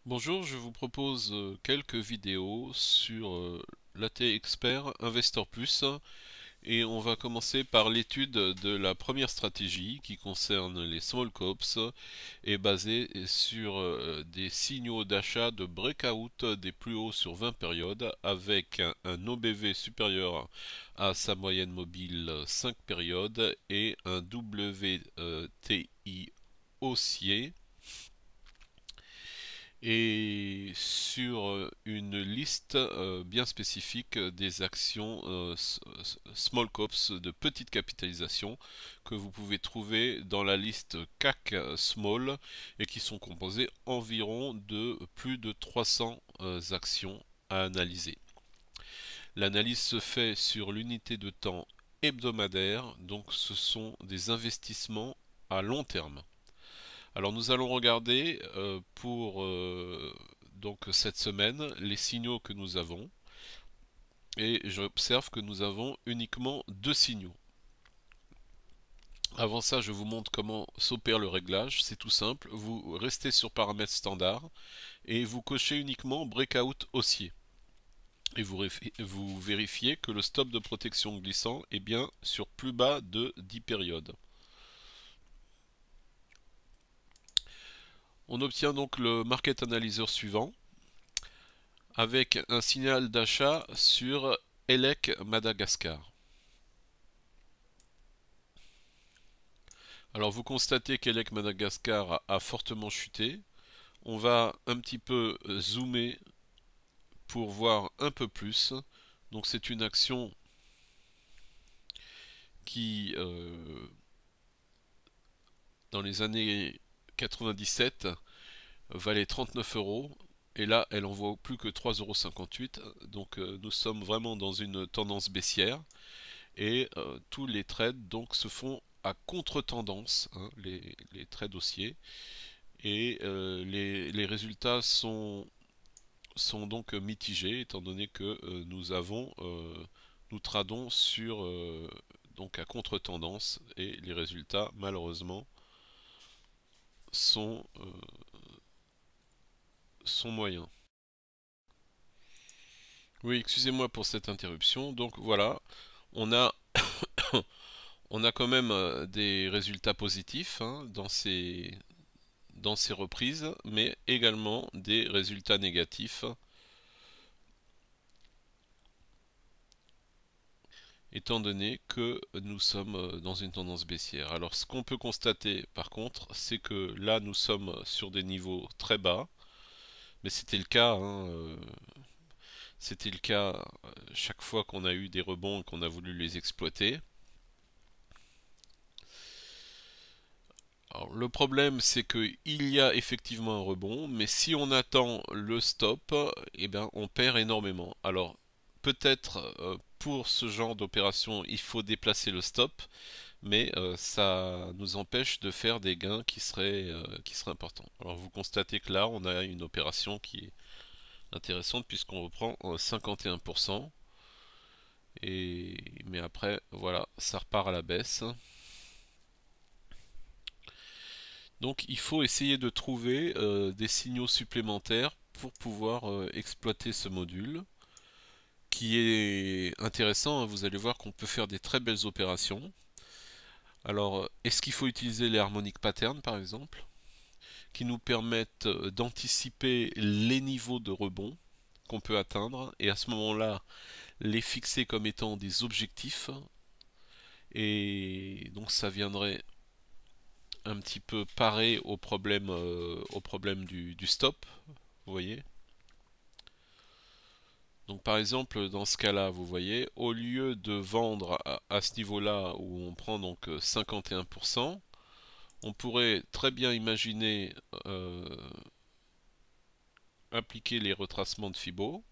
Bonjour, je vous propose quelques vidéos sur l'AT Expert Investor Plus et on va commencer par l'étude de la première stratégie qui concerne les small caps et basée sur des signaux d'achat de breakout des plus hauts sur 20 périodes avec un OBV supérieur à sa moyenne mobile 5 périodes et un WTI haussier et sur une liste bien spécifique des actions small caps de petite capitalisation que vous pouvez trouver dans la liste CAC Small et qui sont composées environ de plus de 300 actions à analyser. L'analyse se fait sur l'unité de temps hebdomadaire, donc ce sont des investissements à long terme. Alors nous allons regarder pour donc cette semaine les signaux que nous avons et j'observe que nous avons uniquement deux signaux. Avant ça, je vous montre comment s'opère le réglage. C'est tout simple. Vous restez sur paramètres standards et vous cochez uniquement breakout haussier. Et vous vérifiez que le stop de protection glissant est bien sur plus bas de 10 périodes. On obtient donc le market analyzer suivant avec un signal d'achat sur Elec Madagascar. Alors vous constatez qu'Elec Madagascar a fortement chuté. On va un petit peu zoomer pour voir un peu plus. Donc c'est une action qui, dans les années 97, valait 39 euros. Et là, elle en vaut plus que 3,58 €. Donc nous sommes vraiment dans une tendance baissière. Et tous les trades donc se font à contre-tendance, hein, les trades haussiers, et les résultats sont donc mitigés étant donné que nous tradons sur donc à contre-tendance et les résultats malheureusement sont, sont moyens. Oui, excusez-moi pour cette interruption. Donc voilà, on a on a quand même des résultats positifs hein, dans ces reprises, mais également des résultats négatifs, étant donné que nous sommes dans une tendance baissière. Alors ce qu'on peut constater par contre, c'est que là nous sommes sur des niveaux très bas, mais c'était le cas, hein, c'était le cas chaque fois qu'on a eu des rebonds et qu'on a voulu les exploiter. Alors, le problème, c'est qu'il y a effectivement un rebond, mais si on attend le stop, eh ben, on perd énormément. Alors, peut-être pour ce genre d'opération, il faut déplacer le stop, mais ça nous empêche de faire des gains qui seraient importants. Alors, vous constatez que là, on a une opération qui est intéressante puisqu'on reprend 51%. Mais après, voilà, ça repart à la baisse. Donc il faut essayer de trouver des signaux supplémentaires pour pouvoir exploiter ce module qui est intéressant, hein. Vous allez voir qu'on peut faire des très belles opérations. Alors est-ce qu'il faut utiliser les harmonic patterns par exemple qui nous permettent d'anticiper les niveaux de rebond qu'on peut atteindre et à ce moment-là les fixer comme étant des objectifs et donc ça viendrait un petit peu parer au problème du stop, vous voyez. Donc par exemple dans ce cas-là, vous voyez, au lieu de vendre à ce niveau-là où on prend donc 51%, on pourrait très bien imaginer appliquer les retracements de Fibo.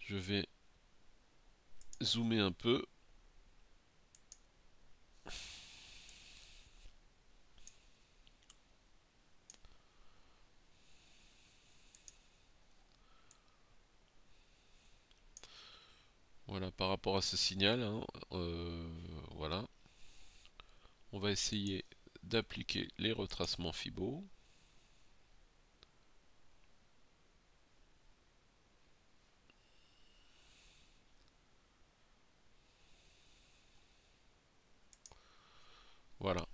Je vais zoomer un peu. Voilà, Voilà, par rapport à ce signal, hein, voilà, on va essayer d'appliquer les retracements Fibo. Voilà.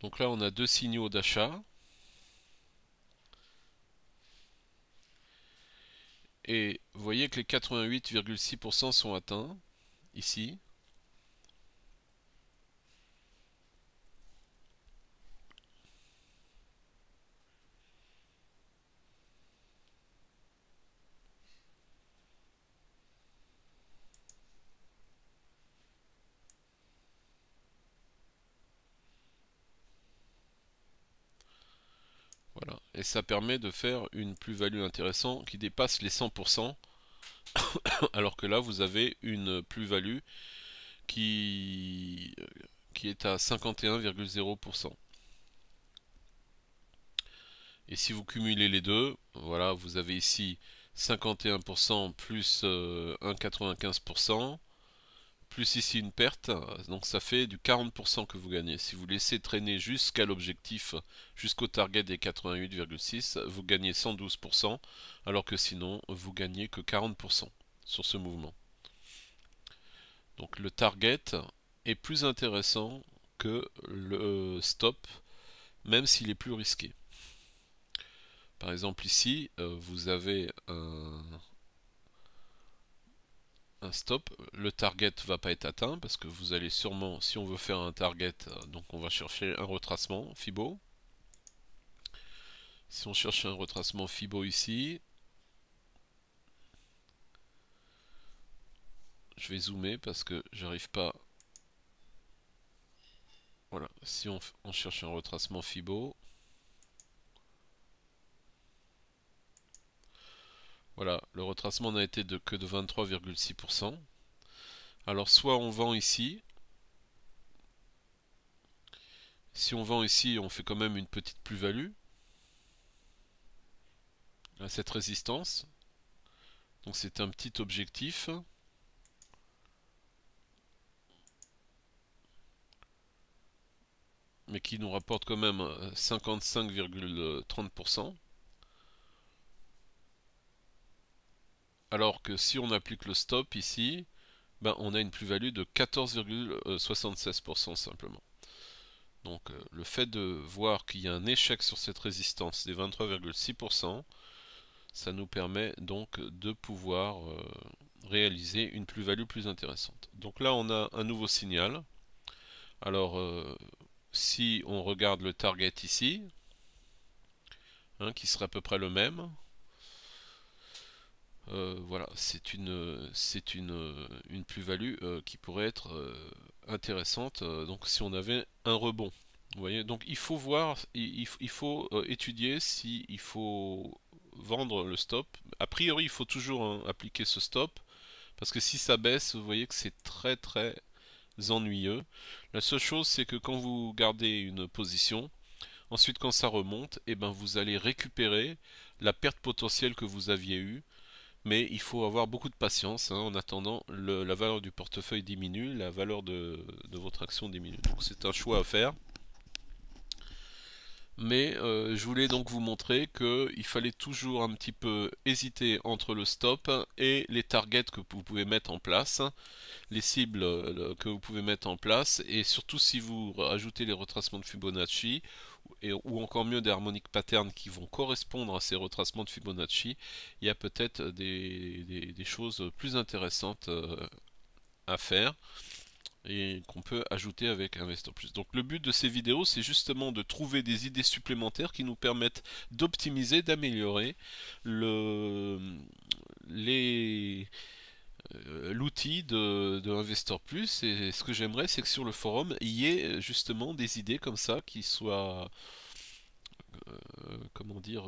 Donc là, on a deux signaux d'achat. Et vous voyez que les 88,6% sont atteints, ici. Voilà. Et ça permet de faire une plus-value intéressante qui dépasse les 100%, alors que là, vous avez une plus-value qui, qui est à 51,0%. Et si vous cumulez les deux, voilà, vous avez ici 51% plus 1,95%, plus ici une perte, donc ça fait du 40% que vous gagnez. Si vous laissez traîner jusqu'à l'objectif, jusqu'au target des 88,6, vous gagnez 112%, alors que sinon, vous gagnez que 40% sur ce mouvement. Donc le target est plus intéressant que le stop, même s'il est plus risqué. Par exemple ici, vous avez un stop, le target va pas être atteint parce que vous allez sûrement, si on veut faire un target, donc on va chercher un retracement Fibo. Si on cherche un retracement Fibo ici, je vais zoomer parce que j'arrive pas. Voilà, si on cherche un retracement Fibo, voilà, le retracement n'a été que de 23,6%. Alors soit on vend ici. Si on vend ici, on fait quand même une petite plus-value à cette résistance. Donc c'est un petit objectif. Mais qui nous rapporte quand même 55,30%. Alors que si on applique le stop ici, ben on a une plus-value de 14,76% simplement. Donc le fait de voir qu'il y a un échec sur cette résistance des 23,6%, ça nous permet donc de pouvoir réaliser une plus-value plus intéressante. Donc là on a un nouveau signal. Alors si on regarde le target ici, hein, qui serait à peu près le même, voilà, c'est une plus-value qui pourrait être intéressante. Donc si on avait un rebond, vous voyez, donc il faut voir, il faut étudier si il faut vendre le stop. A priori, il faut toujours appliquer ce stop parce que si ça baisse, vous voyez que c'est très très ennuyeux. La seule chose, c'est que quand vous gardez une position, ensuite quand ça remonte, et ben vous allez récupérer la perte potentielle que vous aviez eue, mais il faut avoir beaucoup de patience, hein, en attendant la valeur du portefeuille diminue, la valeur de votre action diminue. Donc c'est un choix à faire. Mais je voulais donc vous montrer qu'il fallait toujours un petit peu hésiter entre le stop et les targets que vous pouvez mettre en place, les cibles que vous pouvez mettre en place, et surtout si vous ajoutez les retracements de Fibonacci, ou encore mieux des harmonic patterns qui vont correspondre à ces retracements de Fibonacci, il y a peut-être des choses plus intéressantes à faire et qu'on peut ajouter avec Investor Plus. Donc le but de ces vidéos, c'est justement de trouver des idées supplémentaires qui nous permettent d'optimiser, d'améliorer les l'outil de Investor Plus. Et ce que j'aimerais, c'est que sur le forum, il y ait justement des idées comme ça qui soient comment dire,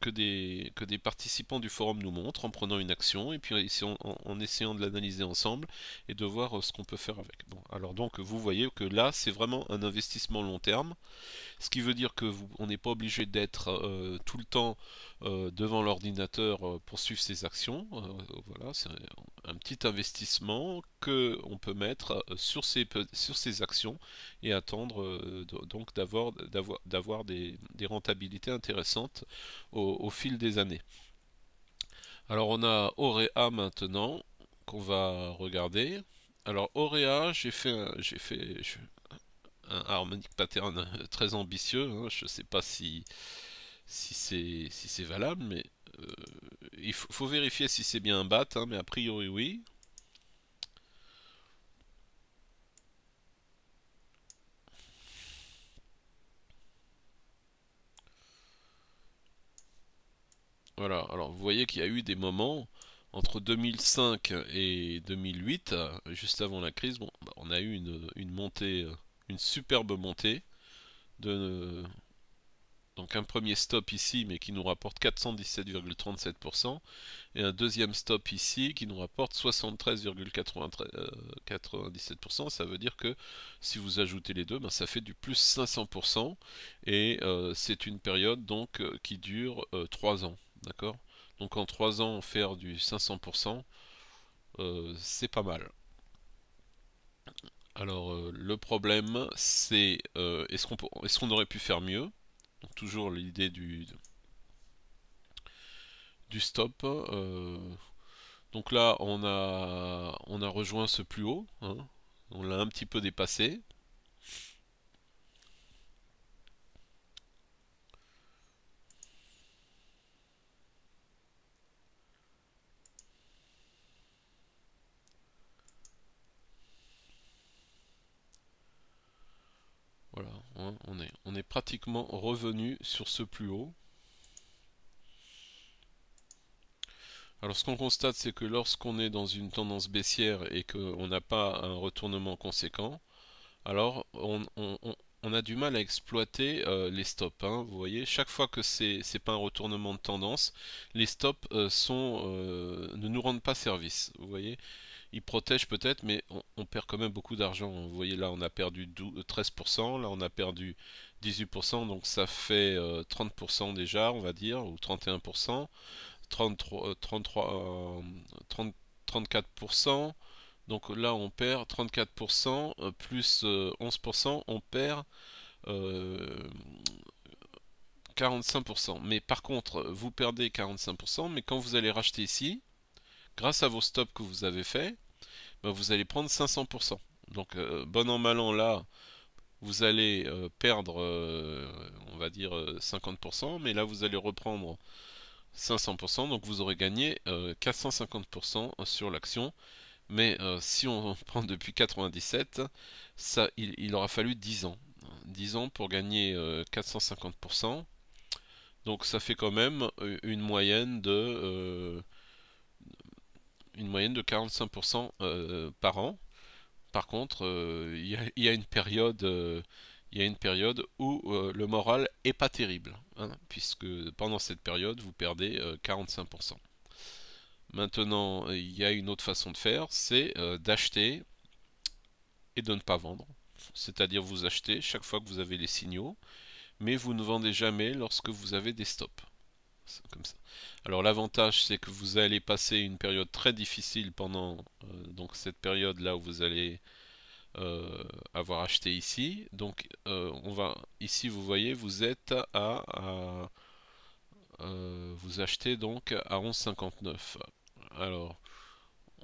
que des participants du forum nous montrent en prenant une action et puis en essayant de l'analyser ensemble et de voir ce qu'on peut faire avec. Bon, alors donc vous voyez que là c'est vraiment un investissement long terme, ce qui veut dire que on n'est pas obligé d'être tout le temps devant l'ordinateur pour suivre ses actions. Voilà, c'est un petit investissement que on peut mettre sur ces actions et attendre donc d'avoir des rentabilités intéressantes au fil des années. Alors on a Aurea maintenant qu'on va regarder. Alors Aurea, un harmonic pattern très ambitieux, hein. Je ne sais pas si c'est valable, mais il faut vérifier si c'est bien un bat, hein, mais a priori oui. Voilà, alors vous voyez qu'il y a eu des moments entre 2005 et 2008, juste avant la crise, bon, bah, on a eu une montée, une superbe montée de, donc un premier stop ici, mais qui nous rapporte 417,37%, et un deuxième stop ici qui nous rapporte 73,97%. Ça veut dire que si vous ajoutez les deux, ben, ça fait du plus 500%, et c'est une période donc qui dure 3 ans. D'accord? Donc en 3 ans, faire du 500%, c'est pas mal. Alors le problème, c'est est-ce qu'on aurait pu faire mieux? Donc, toujours l'idée du stop. Donc là, on a rejoint ce plus haut, hein. On l'a un petit peu dépassé. Voilà, hein, on est pratiquement revenu sur ce plus haut. Alors ce qu'on constate, c'est que lorsqu'on est dans une tendance baissière et qu'on n'a pas un retournement conséquent, alors on a du mal à exploiter les stops, hein. Vous voyez, chaque fois que c'est pas un retournement de tendance, les stops ne nous rendent pas service. Vous voyez, ils protègent peut-être, mais on perd quand même beaucoup d'argent. Vous voyez, là on a perdu 13%, là on a perdu 18%, donc ça fait 30% déjà, on va dire, ou 31%, 33, 30 34%. Donc là, on perd 34%, plus 11%, on perd euh, 45%. Mais par contre, vous perdez 45%, mais quand vous allez racheter ici, grâce à vos stops que vous avez fait, ben, vous allez prendre 500%. Donc bon an mal an là, vous allez perdre, on va dire 50%, mais là vous allez reprendre 500%, donc vous aurez gagné 450% sur l'action. Mais si on prend depuis 97, il aura fallu 10 ans. 10 ans pour gagner 450%. Donc ça fait quand même une moyenne de 45% par an. Par contre, il y a une période, il y a une période où le moral est pas terrible, hein, puisque pendant cette période, vous perdez 45%. Maintenant, il y a une autre façon de faire, c'est d'acheter et de ne pas vendre. C'est-à-dire vous achetez chaque fois que vous avez les signaux, mais vous ne vendez jamais lorsque vous avez des stops. C'est comme ça. Alors l'avantage c'est que vous allez passer une période très difficile pendant donc cette période là où vous allez avoir acheté ici. Donc on va ici vous voyez vous êtes vous achetez donc à 11,59. Alors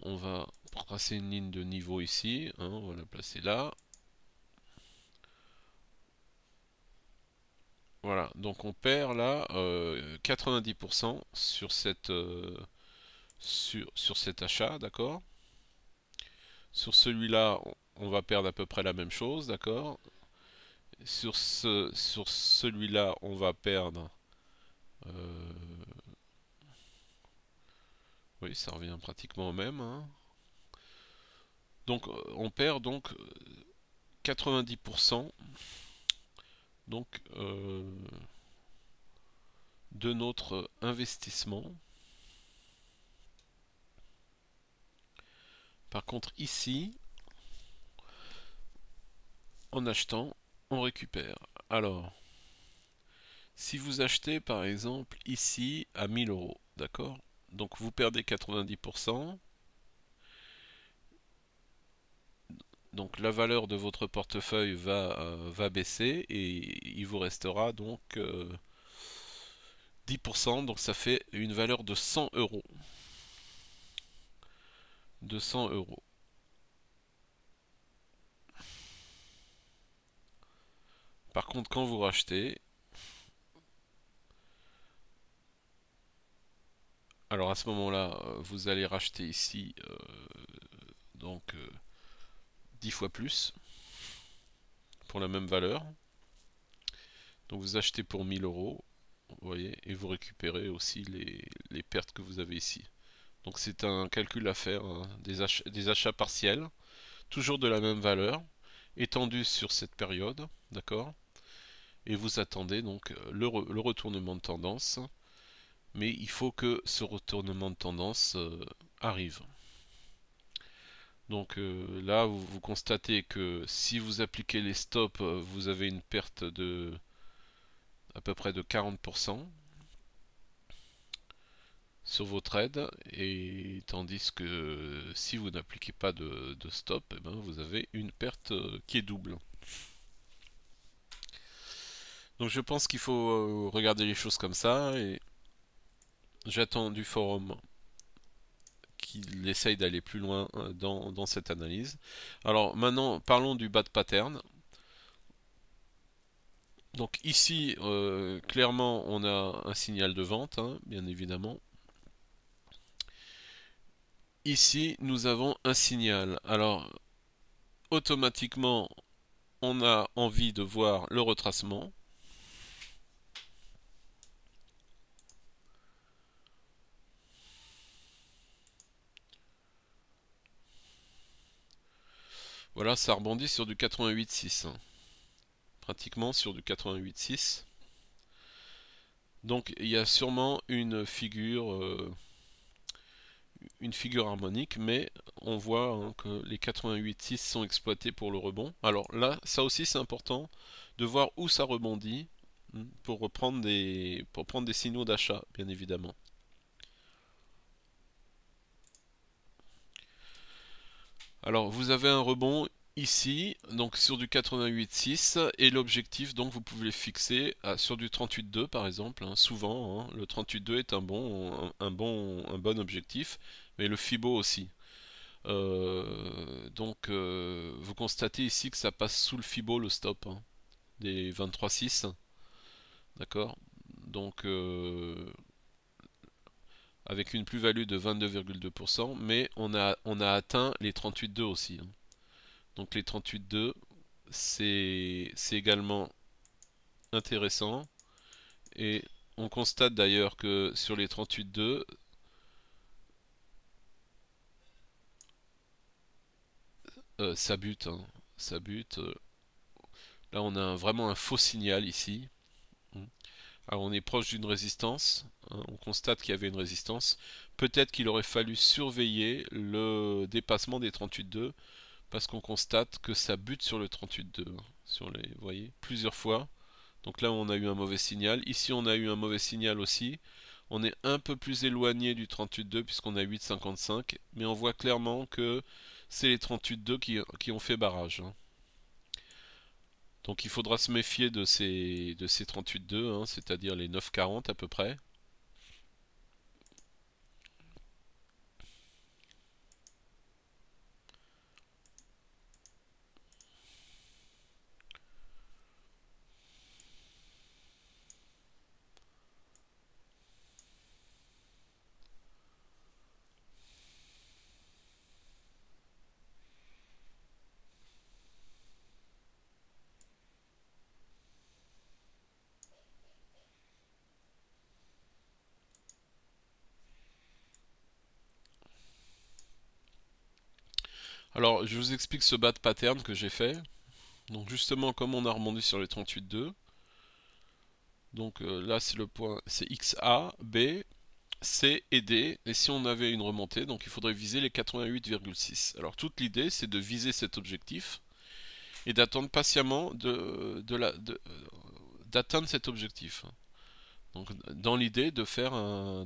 on va tracer une ligne de niveau ici, hein, on va la placer là. Voilà, donc on perd là 90% sur sur cet achat, d'accord? Sur celui-là, on va perdre à peu près la même chose, d'accord? Sur celui-là, on va perdre. euh, oui, ça revient pratiquement au même, hein. Donc on perd donc 90% donc de notre investissement. Par contre ici, en achetant, on récupère. Alors, si vous achetez par exemple ici à 1000 euros, d'accord? Donc vous perdez 90%. Donc la valeur de votre portefeuille va baisser et il vous restera donc 10%, donc ça fait une valeur de 100 euros. De 100 euros. Par contre, quand vous rachetez, alors à ce moment-là, vous allez racheter ici donc 10 fois plus pour la même valeur. Donc vous achetez pour 1000 euros, vous voyez, et vous récupérez aussi les pertes que vous avez ici. Donc c'est un calcul à faire, hein, des achats partiels, toujours de la même valeur, étendu sur cette période, d'accord? Et vous attendez donc le retournement de tendance, mais il faut que ce retournement de tendance arrive. Donc là, vous constatez que si vous appliquez les stops, vous avez une perte de à peu près de 40% sur vos trades, et tandis que si vous n'appliquez pas de stop, eh ben, vous avez une perte qui est double. Donc je pense qu'il faut regarder les choses comme ça, et j'attends du forum qu'il essaye d'aller plus loin dans cette analyse. Alors maintenant, parlons du bad pattern. Donc ici, clairement, on a un signal de vente, hein, bien évidemment. Ici, nous avons un signal. Alors, automatiquement, on a envie de voir le retracement. Voilà, ça rebondit sur du 88,6. Pratiquement sur du 88,6. Donc, il y a sûrement une figure harmonique, mais on voit hein, que les 88,6 sont exploités pour le rebond. Alors là, ça aussi c'est important de voir où ça rebondit pour prendre des signaux d'achat, bien évidemment. Alors vous avez un rebond ici, donc sur du 88,6, et l'objectif, donc vous pouvez le fixer sur du 38,2 par exemple, hein, souvent, hein, le 38,2 est un bon objectif, mais le Fibo aussi. Donc vous constatez ici que ça passe sous le Fibo le stop hein, des 23,6, d'accord? Donc avec une plus-value de 22,2%, mais on a atteint les 38,2 aussi, hein. Donc les 38,2 c'est également intéressant, et on constate d'ailleurs que sur les 38,2 ça bute, hein, ça bute. Là on a vraiment un faux signal ici. Alors on est proche d'une résistance, hein, on constate qu'il y avait une résistance. Peut-être qu'il aurait fallu surveiller le dépassement des 38,2 parce qu'on constate que ça bute sur le 38,2, hein, vous voyez, plusieurs fois. Donc là on a eu un mauvais signal. Ici on a eu un mauvais signal aussi. On est un peu plus éloigné du 38,2 puisqu'on a 8,55, mais on voit clairement que c'est les 38,2 qui ont fait barrage, hein. Donc il faudra se méfier de ces 38,2, hein, c'est-à-dire les 9,40 à peu près. Alors je vous explique ce bad pattern que j'ai fait. Donc justement comme on a rebondi sur les 38,2, Donc là c'est le point, c'est XA, B, C et D. Et si on avait une remontée, donc il faudrait viser les 88,6. Alors toute l'idée c'est de viser cet objectif et d'attendre patiemment d'atteindre cet objectif. Donc dans l'idée de faire un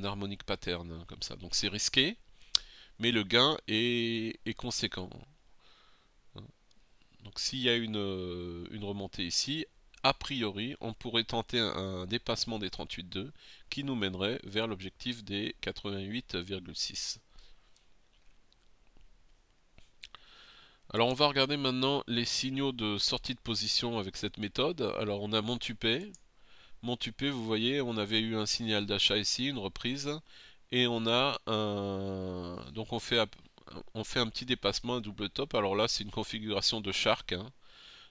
harmonic pattern comme ça. Donc c'est risqué, mais le gain est conséquent. Donc s'il y a une remontée ici, a priori, on pourrait tenter un dépassement des 38,2 qui nous mènerait vers l'objectif des 88,6. Alors on va regarder maintenant les signaux de sortie de position avec cette méthode. Alors on a Montupet. Montupet, vous voyez, on avait eu un signal d'achat ici, une reprise, et on a un... Donc on fait un petit dépassement, un double top. Alors là, c'est une configuration de Shark, hein.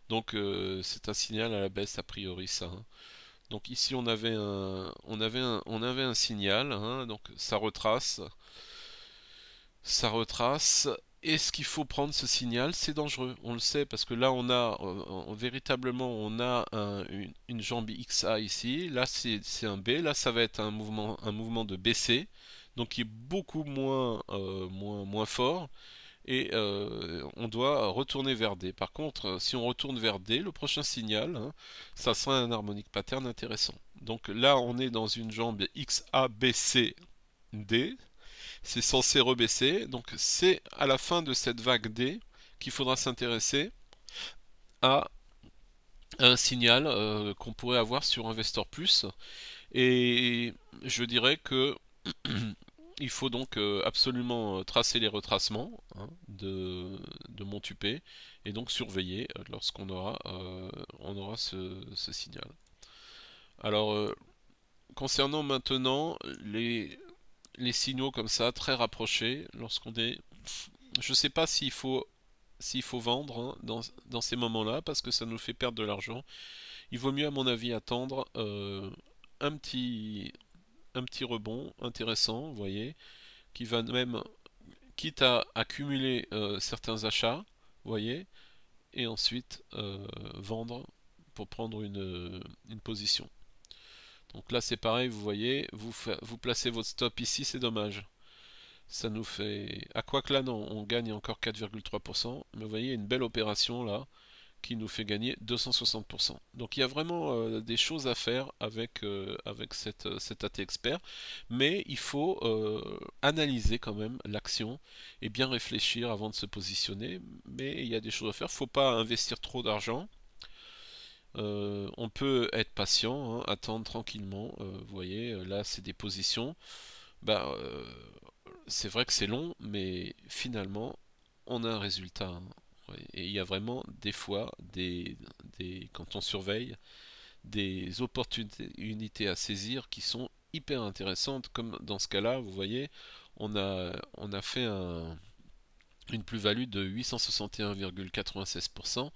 Donc c'est un signal à la baisse a priori ça, hein. Donc ici on avait un signal, hein. Donc ça retrace. Est-ce qu'il faut prendre ce signal? C'est dangereux, on le sait, parce que là véritablement on a une jambe XA ici, là c'est un B, là ça va être un mouvement de BC, donc qui est beaucoup moins fort, et on doit retourner vers D. Par contre, si on retourne vers D, le prochain signal, hein, ça sera un harmonic pattern intéressant. Donc là on est dans une jambe XABCD, c'est censé rebaisser, donc c'est à la fin de cette vague D qu'il faudra s'intéresser à un signal qu'on pourrait avoir sur Investor Plus, et je dirais que il faut donc absolument tracer les retracements, hein, de Montupet, et donc surveiller lorsqu'on aura ce signal. Alors concernant maintenant les signaux comme ça très rapprochés, lorsqu'on est, je sais pas s'il faut vendre, hein, dans ces moments-là, parce que ça nous fait perdre de l'argent. Il vaut mieux à mon avis attendre un petit un petit rebond intéressant, vous voyez, qui va même, quitte à accumuler certains achats, vous voyez, et ensuite vendre pour prendre une position. Donc là c'est pareil, vous voyez, vous placez votre stop ici, c'est dommage. Ça nous fait... À quoi que là, non, on gagne encore 4,3%, mais vous voyez, une belle opération là, qui nous fait gagner 260%. Donc il y a vraiment des choses à faire avec cet AT Expert, mais il faut analyser quand même l'action et bien réfléchir avant de se positionner, mais il y a des choses à faire, il ne faut pas investir trop d'argent. On peut être patient, hein, attendre tranquillement, vous voyez, là c'est des positions, bah, c'est vrai que c'est long, mais finalement, on a un résultat, hein. Ouais, et il y a vraiment des fois, quand on surveille, des opportunités à saisir qui sont hyper intéressantes, comme dans ce cas-là, vous voyez, on a fait une plus-value de 861,96%,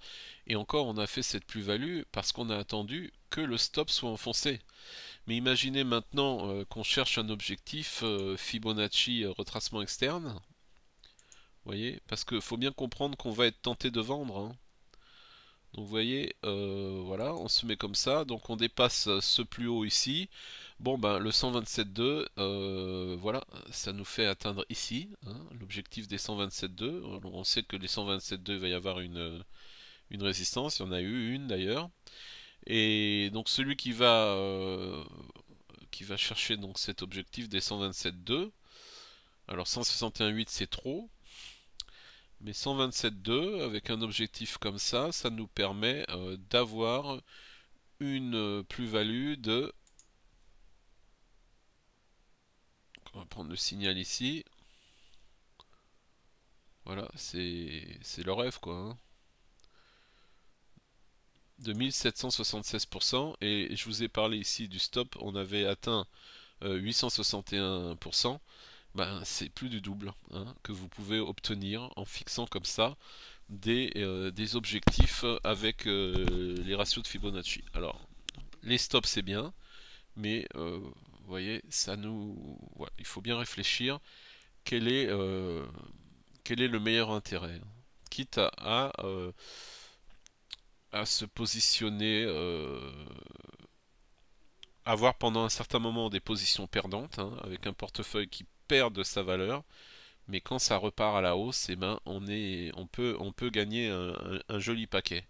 et encore on a fait cette plus-value parce qu'on a attendu que le stop soit enfoncé. Mais imaginez maintenant qu'on cherche un objectif Fibonacci retracement externe, vous voyez, parce qu'il faut bien comprendre qu'on va être tenté de vendre, hein. Donc vous voyez, voilà, on se met comme ça, donc on dépasse ce plus haut ici. Bon ben le 127,2, voilà, ça nous fait atteindre ici, hein, l'objectif des 127,2. On sait que les 127,2 il va y avoir une résistance, il y en a eu une d'ailleurs. Et donc celui qui va chercher donc cet objectif des 127,2. Alors 161,8 c'est trop, mais 127,2 avec un objectif comme ça nous permet d'avoir une plus-value de... On va prendre le signal ici. Voilà, c'est le rêve quoi, hein. De 1776%, et je vous ai parlé ici du stop, on avait atteint 861%. Ben, c'est plus du double, hein, que vous pouvez obtenir en fixant comme ça des objectifs avec les ratios de Fibonacci. Alors, les stops c'est bien, mais vous voyez, voilà, il faut bien réfléchir quel est, euh, quel est le meilleur intérêt, hein. Quitte à se positionner avoir pendant un certain moment des positions perdantes, hein, avec un portefeuille qui perd de sa valeur, mais quand ça repart à la hausse, eh ben on peut gagner un joli paquet.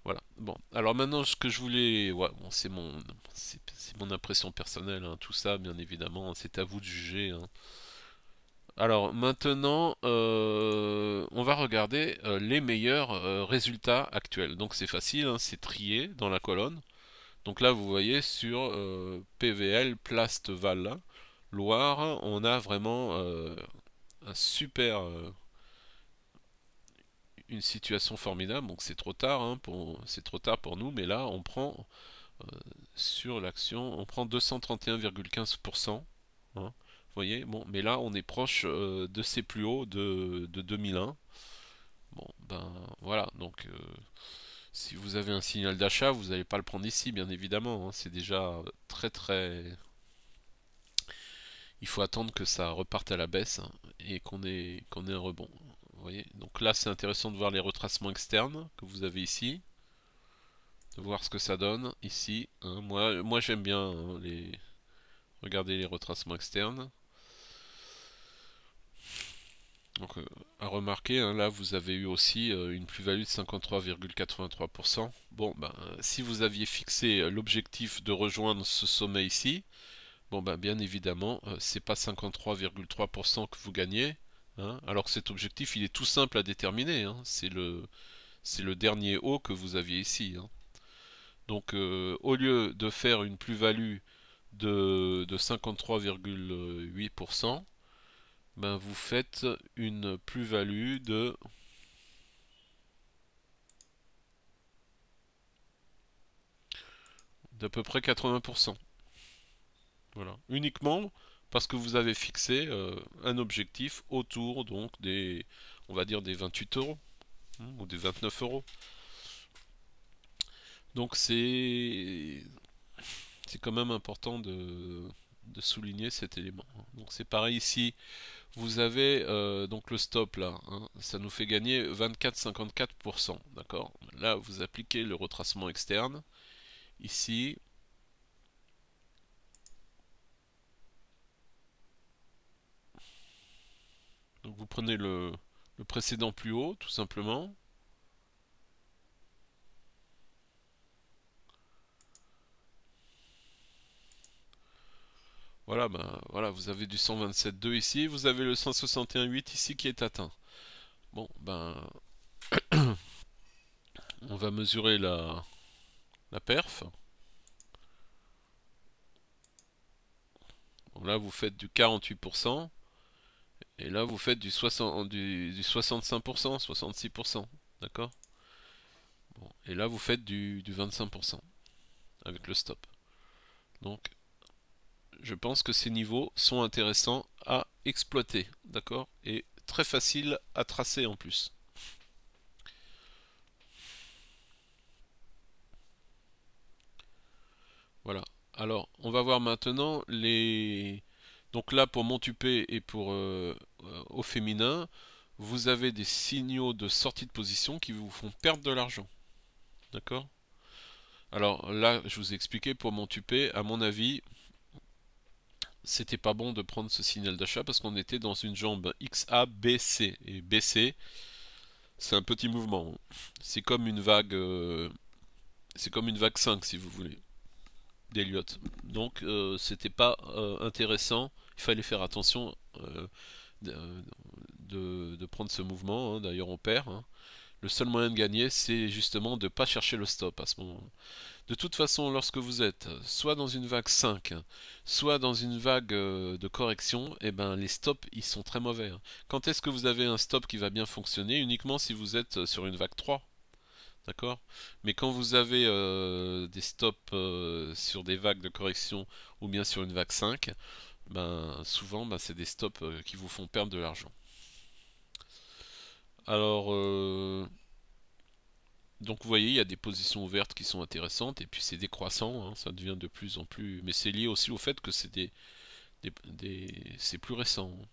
Voilà. Bon, alors maintenant ce que je voulais, ouais, bon, c'est mon impression personnelle, hein, tout ça, bien évidemment, c'est à vous de juger, hein. Alors maintenant, on va regarder les meilleurs résultats actuels. Donc c'est facile, hein, c'est trié dans la colonne. Donc là, vous voyez sur PVL, Plast, Val, Loire, on a vraiment un super, une situation formidable. Donc c'est trop tard, hein, c'est trop tard pour nous, mais là, on prend sur l'action, on prend 231,15%. Hein, vous voyez, bon, mais là, on est proche de ses plus hauts de 2001. Bon, ben voilà, donc si vous avez un signal d'achat, vous n'allez pas le prendre ici, bien évidemment, hein, c'est déjà très très. Il faut attendre que ça reparte à la baisse, hein, et qu'on ait un rebond. Vous voyez, donc là, c'est intéressant de voir les retracements externes que vous avez ici, de voir ce que ça donne ici, hein. Moi j'aime bien, hein, regarder les retracements externes. Donc, à remarquer, hein, là vous avez eu aussi une plus-value de 53,83%. Bon, ben, si vous aviez fixé l'objectif de rejoindre ce sommet ici, bon, ben, bien évidemment, c'est pas 53,3% que vous gagnez, hein, alors que cet objectif il est tout simple à déterminer, hein, c'est le dernier haut que vous aviez ici, hein. Donc, au lieu de faire une plus-value de 53,8%, ben vous faites une plus-value de d'à peu près 80%. Voilà. Uniquement parce que vous avez fixé un objectif autour donc des, on va dire des 28 euros, hein, ou des 29 euros. Donc c'est quand même important de souligner cet élément. Donc c'est pareil ici, vous avez donc le stop là, hein, ça nous fait gagner 24,54%. D'accord. Là vous appliquez le retracement externe. Ici, donc vous prenez le précédent plus haut, tout simplement. Voilà, ben, voilà, vous avez du 127,2 ici, vous avez le 161,8 ici qui est atteint. Bon, ben, on va mesurer la perf. Bon, là, vous faites du 48%, et là, vous faites du 65%, 66%. D'accord? Bon, et là, vous faites du 25% avec le stop. Donc, je pense que ces niveaux sont intéressants à exploiter. D'accord? Et très faciles à tracer en plus. Voilà. Alors, on va voir maintenant les. Donc là, pour Montupé et pour au féminin, vous avez des signaux de sortie de position qui vous font perdre de l'argent. D'accord? Alors là, je vous ai expliqué pour Montupé, à mon avis, c'était pas bon de prendre ce signal d'achat parce qu'on était dans une jambe XABC. Et BC, c'est un petit mouvement. C'est comme une vague 5 si vous voulez, d'Elliott. Donc c'était pas intéressant. Il fallait faire attention de prendre ce mouvement, hein. D'ailleurs on perd, hein. Le seul moyen de gagner, c'est justement de ne pas chercher le stop à ce moment-là. De toute façon, lorsque vous êtes soit dans une vague 5, soit dans une vague de correction, eh ben, les stops, ils sont très mauvais, hein. Quand est-ce que vous avez un stop qui va bien fonctionner? Uniquement si vous êtes sur une vague 3. D'accord? Mais quand vous avez des stops sur des vagues de correction ou bien sur une vague 5, ben, souvent ben, c'est des stops qui vous font perdre de l'argent. Alors, donc vous voyez, il y a des positions ouvertes qui sont intéressantes et puis c'est décroissant, hein, ça devient de plus en plus. Mais c'est lié aussi au fait que c'est c'est plus récent, hein.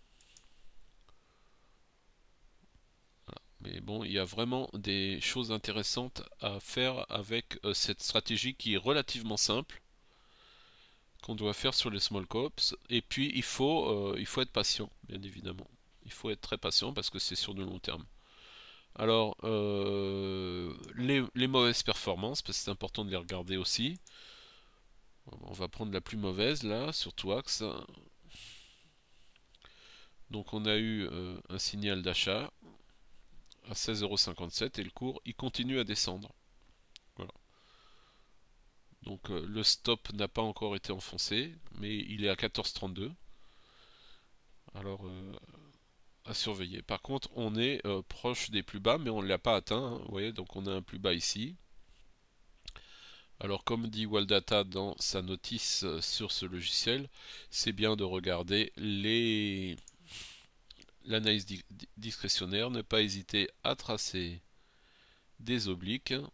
Mais bon, il y a vraiment des choses intéressantes à faire avec cette stratégie qui est relativement simple. qu'on doit faire sur les small caps. Et puis il faut être patient, bien évidemment. Il faut être très patient parce que c'est sur du long terme. Alors, les mauvaises performances, parce que c'est important de les regarder aussi. On va prendre la plus mauvaise là, sur Twax. Donc on a eu un signal d'achat à 16,57 € et le cours il continue à descendre. Voilà. Donc le stop n'a pas encore été enfoncé, mais il est à 14,32. Alors à surveiller. Par contre, on est proche des plus bas, mais on ne l'a pas atteint. Hein, vous voyez, donc on a un plus bas ici. Alors comme dit Waldata dans sa notice sur ce logiciel, c'est bien de regarder l'analyse discrétionnaire, ne pas hésiter à tracer des obliques, vous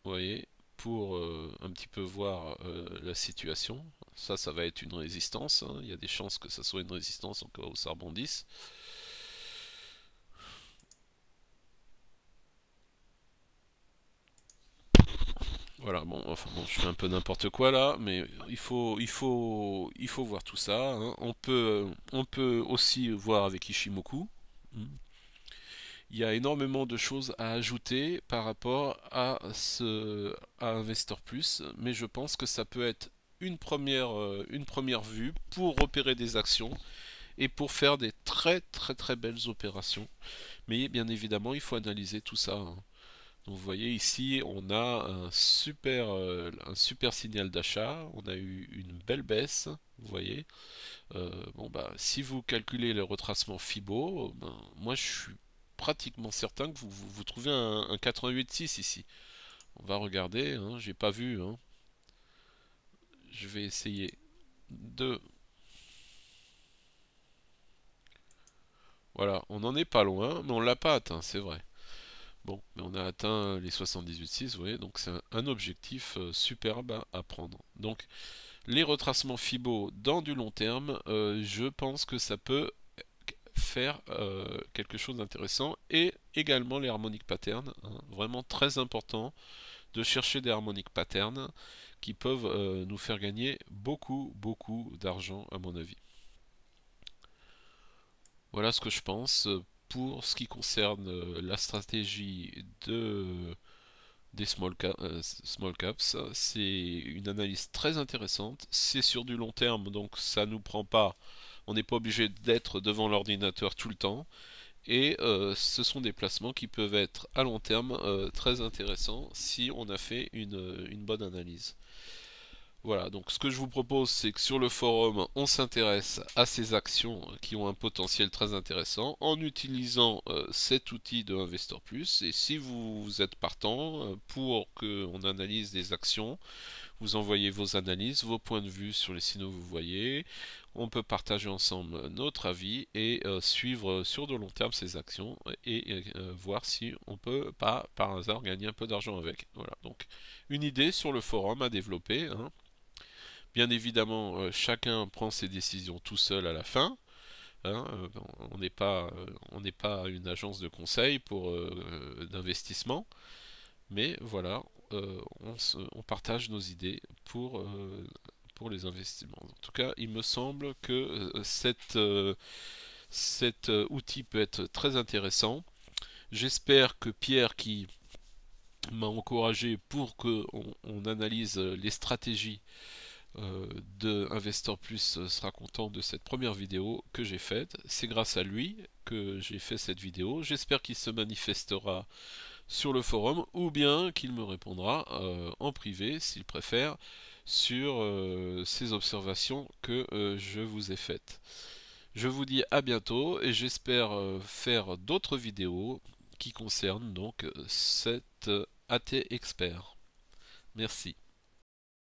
voyez, pour un petit peu voir la situation. Ça va être une résistance, hein. Il y a des chances que ça soit une résistance en cas où ça rebondisse. Voilà, bon, enfin bon, je fais un peu n'importe quoi là, mais il faut voir tout ça. Hein. On peut aussi voir avec Ishimoku. Il y a énormément de choses à ajouter par rapport à Investor Plus, mais je pense que ça peut être une première vue pour repérer des actions et pour faire des très belles opérations. Mais bien évidemment, il faut analyser tout ça. Hein. Donc vous voyez ici, on a un super signal d'achat, on a eu une belle baisse, vous voyez. Bon bah si vous calculez le retracement Fibo, ben, moi je suis pratiquement certain que vous trouvez un 88,6 ici. On va regarder, hein, j'ai pas vu, hein. Je vais essayer de... Voilà, on n'en est pas loin, mais on l'a pas atteint, c'est vrai. Bon, mais on a atteint les 78,6, vous voyez, donc c'est un objectif superbe à prendre. Donc les retracements Fibo dans du long terme, je pense que ça peut faire quelque chose d'intéressant, et également les harmoniques patterns, hein, vraiment très important de chercher des harmoniques patterns qui peuvent nous faire gagner beaucoup d'argent à mon avis. Voilà ce que je pense pour ce qui concerne la stratégie des small caps. C'est une analyse très intéressante, c'est sur du long terme, donc ça nous prend pas, on n'est pas obligé d'être devant l'ordinateur tout le temps, et ce sont des placements qui peuvent être à long terme très intéressants si on a fait une bonne analyse. Voilà, donc ce que je vous propose, c'est que sur le forum, on s'intéresse à ces actions qui ont un potentiel très intéressant en utilisant cet outil de Investor Plus. Et si vous êtes partant pour qu'on analyse des actions, vous envoyez vos analyses, vos points de vue sur les signaux que vous voyez. On peut partager ensemble notre avis et suivre sur de long terme ces actions et voir si on peut pas par hasard gagner un peu d'argent avec. Voilà, donc une idée sur le forum à développer. Hein. Bien évidemment, chacun prend ses décisions tout seul à la fin. Hein, on n'est pas une agence de conseil pour d'investissement, mais voilà, on partage nos idées pour les investissements. En tout cas, il me semble que cet outil peut être très intéressant. J'espère que Pierre, qui m'a encouragé pour qu'on analyse les stratégies de Investor Plus, sera content de cette première vidéo que j'ai faite. C'est grâce à lui que j'ai fait cette vidéo. J'espère qu'il se manifestera sur le forum ou bien qu'il me répondra en privé s'il préfère sur ces observations que je vous ai faites. Je vous dis à bientôt et j'espère faire d'autres vidéos qui concernent donc cet AT Expert. Merci.